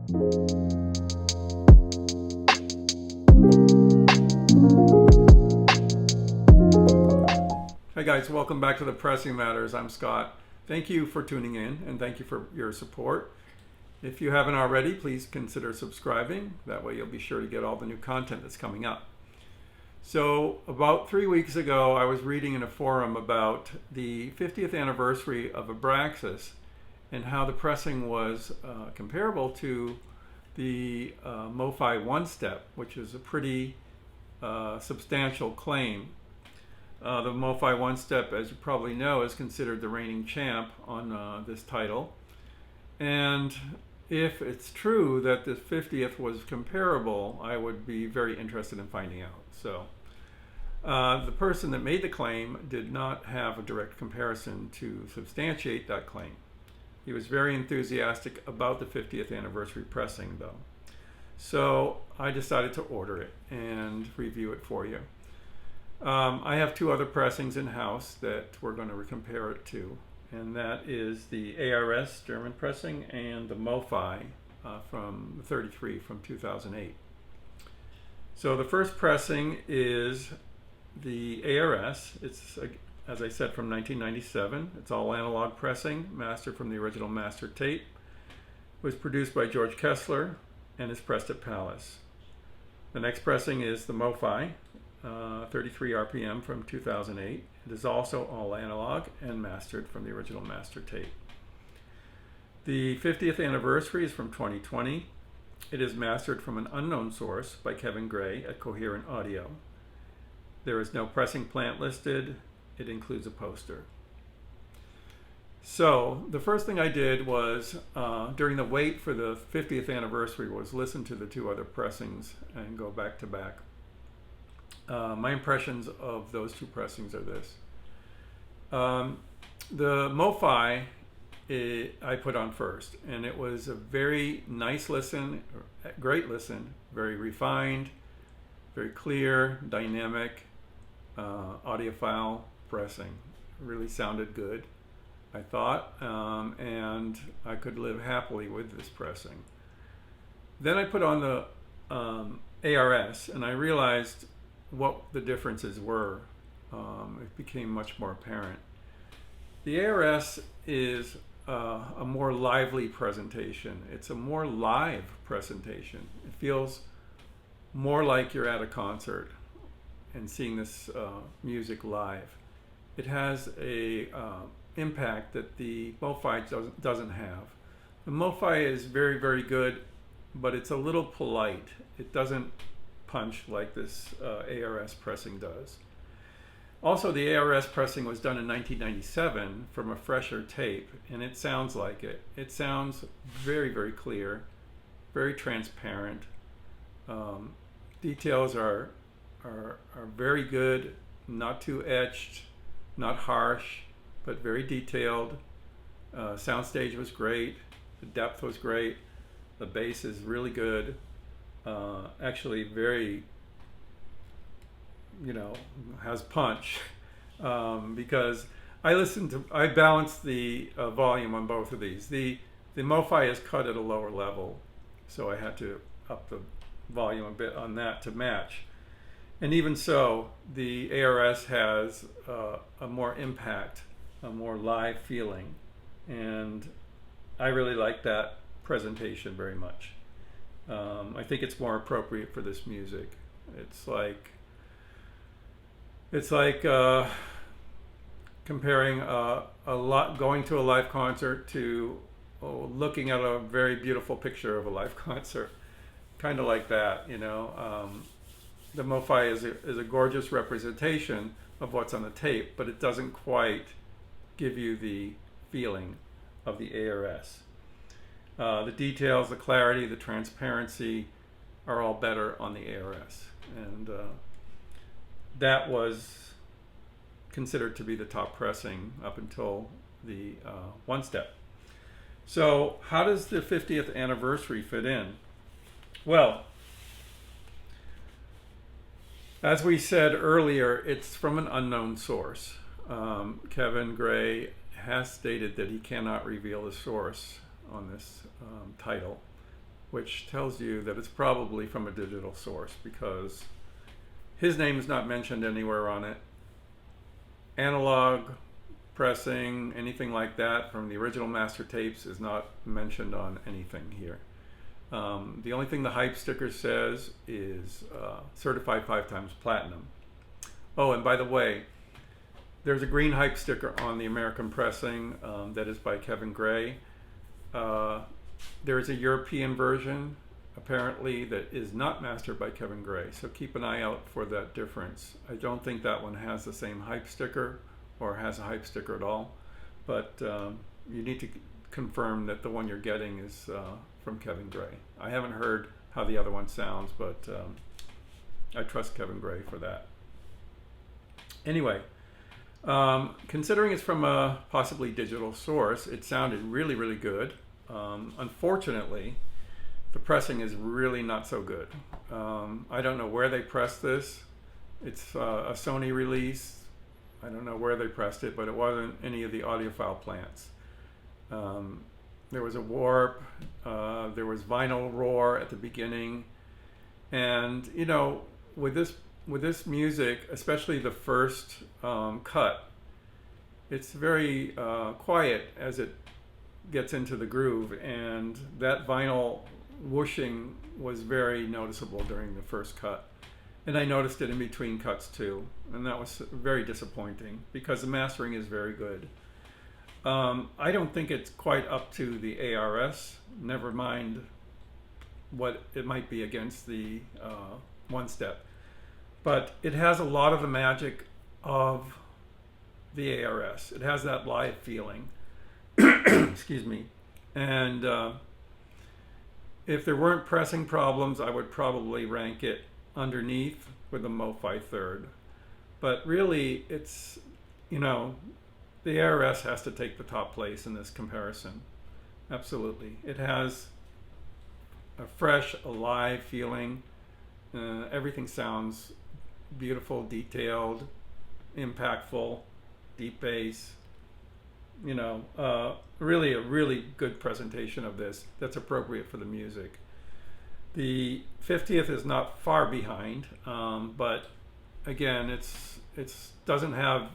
Hi guys, welcome back to the Pressing Matters. I'm Scott. Thank you for tuning in and thank you for your support. If you haven't already, please consider subscribing. That way you'll be sure to get all the new content that's coming up. So about 3 weeks ago, I was reading in a forum about the 50th anniversary of ABRAXAS and how the pressing was comparable to the MOFI one-step, which is a pretty substantial claim. The MOFI one-step, as you probably know, is considered the reigning champ on this title. And if it's true that the 50th was comparable, I would be very interested in finding out. So the person that made the claim did not have a direct comparison to substantiate that claim. He was very enthusiastic about the 50th anniversary pressing, though. So I decided to order it and review it for you. I have two other pressings in-house that we're going to compare it to, and that is the ARS German pressing and the MOFI from the 33 from 2008. So the first pressing is the ARS. It's, as I said, from 1997. It's all analog pressing, mastered from the original master tape. It was produced by George Kessler and is pressed at Palace. The next pressing is the MOFI, 33 RPM from 2008. It is also all analog and mastered from the original master tape. The 50th anniversary is from 2020. It is mastered from an unknown source by Kevin Gray at Cohearant Audio. There is no pressing plant listed. It includes a poster. So the first thing I did was, during the wait for the 50th anniversary, was listen to the two other pressings and go back to back. My impressions of those two pressings are this. The MOFI I put on first, and it was a very nice listen, great listen, very refined, very clear, dynamic, audiophile pressing. Really sounded good, I thought, and I could live happily with this pressing. Then I put on the ARS, and I realized what the differences were. It became much more apparent. The ARS is a more lively presentation. It's a more live presentation. It feels more like you're at a concert and seeing this music live. It has a impact that the MOFI doesn't have. The MOFI is very, very good, but it's a little polite. It doesn't punch like this ARS pressing does. Also, the ARS pressing was done in 1997 from a fresher tape, and it sounds like it. It sounds very, very clear, very transparent. Details are very good, not too etched, not harsh, but very detailed. Soundstage was great. The depth was great. The bass is really good. Actually very, has punch, because I balanced the volume on both of these. The MOFI is cut at a lower level, so I had to up the volume a bit on that to match. And even so, the ARS has a more impact, a more live feeling, and I really like that presentation very much. I think it's more appropriate for this music. It's like comparing going to a live concert to looking at a very beautiful picture of a live concert, kind of like that. The MOFI is a gorgeous representation of what's on the tape, but it doesn't quite give you the feeling of the ARS. The details, the clarity, the transparency are all better on the ARS, and that was considered to be the top pressing up until the one step. So how does the 50th anniversary fit in? Well, as we said earlier, it's from an unknown source. Kevin Gray has stated that he cannot reveal the source on this title. which tells you that it's probably from a digital source because his name is not mentioned anywhere on it. Analog pressing, anything like that from the original master tapes is not mentioned on anything here. The only thing the hype sticker says is certified 5x platinum. Oh, and by the way, there's a green hype sticker on the American pressing that is by Kevin Gray. There is a European version apparently that is not mastered by Kevin Gray, so keep an eye out for that difference. I don't think that one has the same hype sticker or has a hype sticker at all, but you need to confirm that the one you're getting is from Kevin Gray. I haven't heard how the other one sounds, but I trust Kevin Gray for that. Anyway, considering it's from a possibly digital source, it sounded really, really good. Unfortunately, the pressing is really not so good. I don't know where they pressed this. It's a Sony release. I don't know where they pressed it, but it wasn't any of the audiophile plants. There was a warp, there was vinyl roar at the beginning, and you know, with this music, especially the first cut, it's very quiet as it gets into the groove, and that vinyl whooshing was very noticeable during the first cut. And I noticed it in between cuts too, and that was very disappointing because the mastering is very good. I don't think it's quite up to the ARS, never mind what it might be against the one step. But it has a lot of the magic of the ARS. It has that live feeling. Excuse me. And if there weren't pressing problems, I would probably rank it underneath with the MOFI third. But really, it's, you know, the ARS has to take the top place in this comparison. Absolutely. It has a fresh, alive feeling. Everything sounds beautiful, detailed, impactful, deep bass. You know, really a really good presentation of this that's appropriate for the music. The 50th is not far behind, but again, it's doesn't have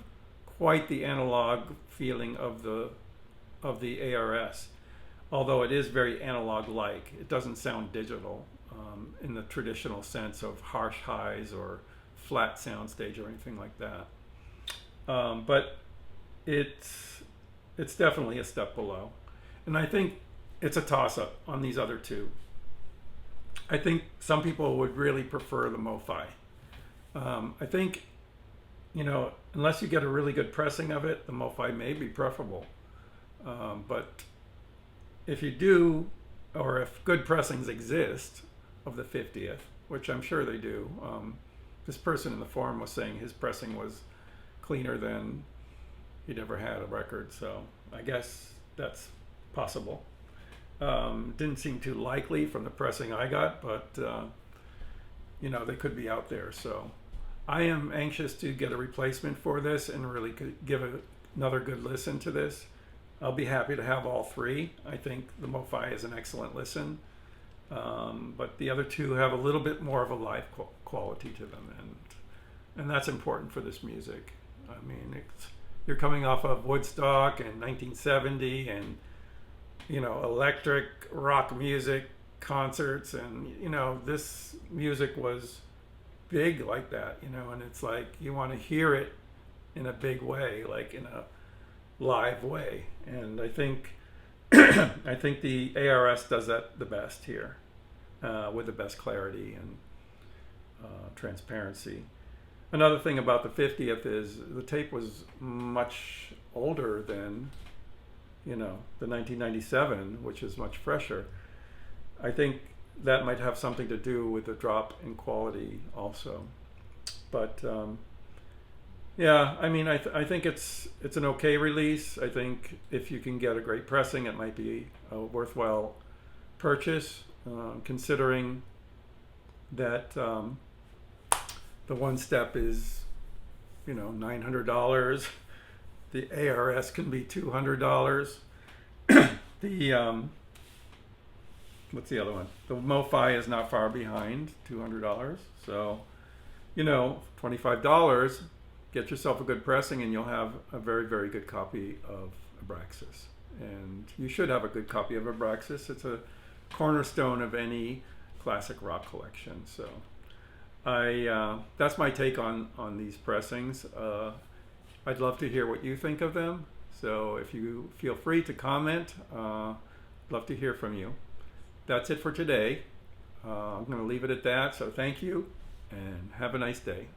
quite the analog feeling of the ARS, although it is very analog-like. It doesn't sound digital in the traditional sense of harsh highs or flat soundstage or anything like that. But it's definitely a step below, and I think it's a toss-up on these other two. I think some people would really prefer the MOFI. I think, you know, unless you get a really good pressing of it, the MOFI may be preferable. But if you do, or if good pressings exist of the 50th, which I'm sure they do, this person in the forum was saying his pressing was cleaner than he'd ever had a record, so I guess that's possible. Didn't seem too likely from the pressing I got, but you know, they could be out there. So I am anxious to get a replacement for this and really give another good listen to this. I'll be happy to have all three. I think the MOFI is an excellent listen, but the other two have a little bit more of a live quality to them, and that's important for this music. I mean, you're coming off of Woodstock and 1970 and, you know, electric rock music concerts, and, you know, this music was big like that, you know, and it's like you want to hear it in a big way, like in a live way. And I think I think the ARS does that the best here, with the best clarity and transparency. Another thing about the 50th is the tape was much older than, you know, the 1997, which is much fresher. I think that might have something to do with the drop in quality also. But yeah, I mean, I think it's an okay release. I think if you can get a great pressing, it might be a worthwhile purchase, considering that the one step is, you know, $900. The ARS can be $200. The what's the other one? The MOFI is not far behind, $200. So, you know, $25, get yourself a good pressing and you'll have a very, very good copy of Abraxas. And you should have a good copy of Abraxas. It's a cornerstone of any classic rock collection. So that's my take on these pressings. I'd love to hear what you think of them. So if you feel free to comment, love to hear from you. That's it for today. I'm going to leave it at that. So thank you and have a nice day.